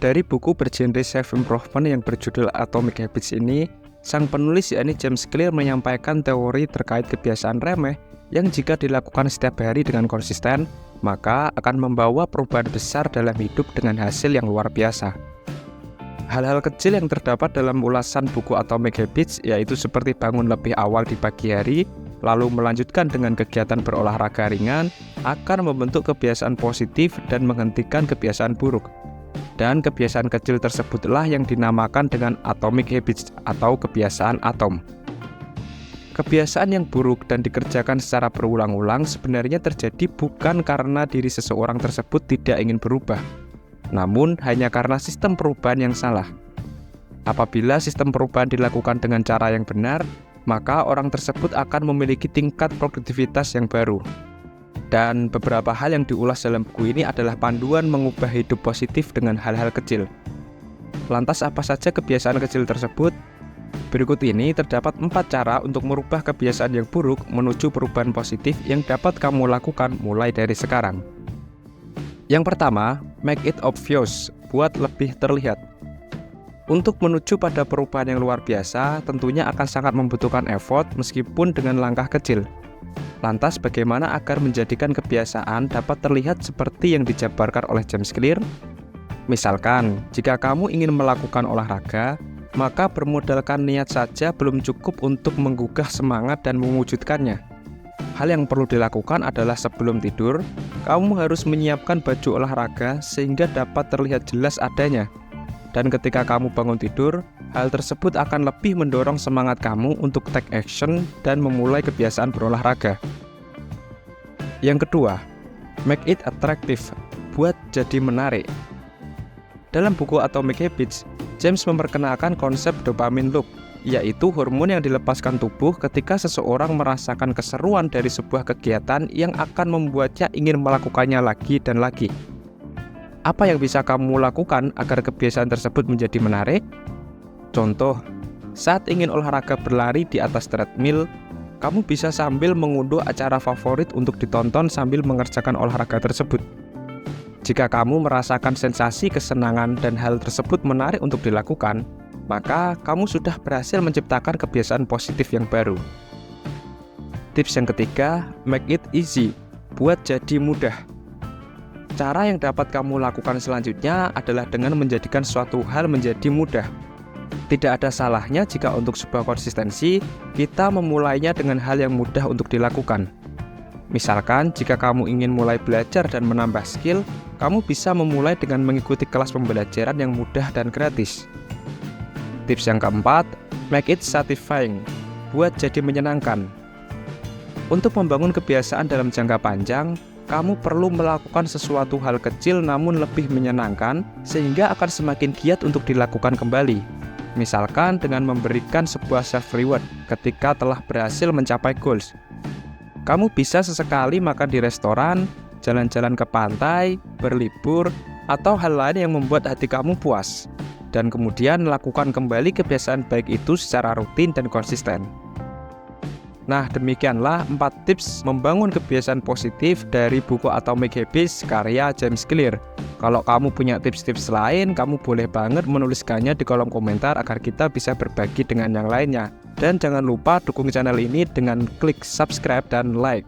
Dari buku bergenre self-improvement yang berjudul Atomic Habits ini, sang penulis yakni James Clear menyampaikan teori terkait kebiasaan remeh yang jika dilakukan setiap hari dengan konsisten, maka akan membawa perubahan besar dalam hidup dengan hasil yang luar biasa. Hal-hal kecil yang terdapat dalam ulasan buku Atomic Habits yaitu seperti bangun lebih awal di pagi hari, lalu melanjutkan dengan kegiatan berolahraga ringan, akan membentuk kebiasaan positif dan menghentikan kebiasaan buruk. Dan kebiasaan kecil tersebutlah yang dinamakan dengan Atomic Habits atau kebiasaan atom. Kebiasaan yang buruk dan dikerjakan secara berulang-ulang sebenarnya terjadi bukan karena diri seseorang tersebut tidak ingin berubah, namun hanya karena sistem perubahan yang salah. Apabila sistem perubahan dilakukan dengan cara yang benar, maka orang tersebut akan memiliki tingkat produktivitas yang baru. Dan beberapa hal yang diulas dalam buku ini adalah panduan mengubah hidup positif dengan hal-hal kecil. Lantas apa saja kebiasaan kecil tersebut? Berikut ini terdapat 4 cara untuk merubah kebiasaan yang buruk menuju perubahan positif yang dapat kamu lakukan mulai dari sekarang. Yang pertama, make it obvious, buat lebih terlihat. Untuk menuju pada perubahan yang luar biasa, tentunya akan sangat membutuhkan effort meskipun dengan langkah kecil. Lantas bagaimana agar menjadikan kebiasaan dapat terlihat seperti yang dijabarkan oleh James Clear? Misalkan, jika kamu ingin melakukan olahraga, maka bermodalkan niat saja belum cukup untuk menggugah semangat dan mewujudkannya. Hal yang perlu dilakukan adalah sebelum tidur, kamu harus menyiapkan baju olahraga sehingga dapat terlihat jelas adanya. Dan ketika kamu bangun tidur, hal tersebut akan lebih mendorong semangat kamu untuk take action dan memulai kebiasaan berolahraga. Yang kedua, make it attractive, buat jadi menarik. Dalam buku Atomic Habits, James memperkenalkan konsep dopamine loop, yaitu hormon yang dilepaskan tubuh ketika seseorang merasakan keseruan dari sebuah kegiatan yang akan membuatnya ingin melakukannya lagi dan lagi. Apa yang bisa kamu lakukan agar kebiasaan tersebut menjadi menarik? Contoh, saat ingin olahraga berlari di atas treadmill, kamu bisa sambil mengunduh acara favorit untuk ditonton sambil mengerjakan olahraga tersebut. Jika kamu merasakan sensasi kesenangan dan hal tersebut menarik untuk dilakukan, maka kamu sudah berhasil menciptakan kebiasaan positif yang baru. Tips yang ketiga, make it easy, buat jadi mudah. Cara yang dapat kamu lakukan selanjutnya adalah dengan menjadikan suatu hal menjadi mudah. Tidak ada salahnya jika untuk sebuah konsistensi, kita memulainya dengan hal yang mudah untuk dilakukan. Misalkan, jika kamu ingin mulai belajar dan menambah skill, kamu bisa memulai dengan mengikuti kelas pembelajaran yang mudah dan gratis. Tips yang keempat, make it satisfying, buat jadi menyenangkan. Untuk membangun kebiasaan dalam jangka panjang, kamu perlu melakukan sesuatu hal kecil namun lebih menyenangkan sehingga akan semakin giat untuk dilakukan kembali. Misalkan dengan memberikan sebuah self-reward ketika telah berhasil mencapai goals. Kamu bisa sesekali makan di restoran, jalan-jalan ke pantai, berlibur, atau hal lain yang membuat hati kamu puas. Dan kemudian lakukan kembali kebiasaan baik itu secara rutin dan konsisten. Nah, demikianlah 4 tips membangun kebiasaan positif dari buku Atomic Habits karya James Clear. Kalau kamu punya tips-tips lain, kamu boleh banget menuliskannya di kolom komentar agar kita bisa berbagi dengan yang lainnya. Dan jangan lupa dukung channel ini dengan klik subscribe dan like.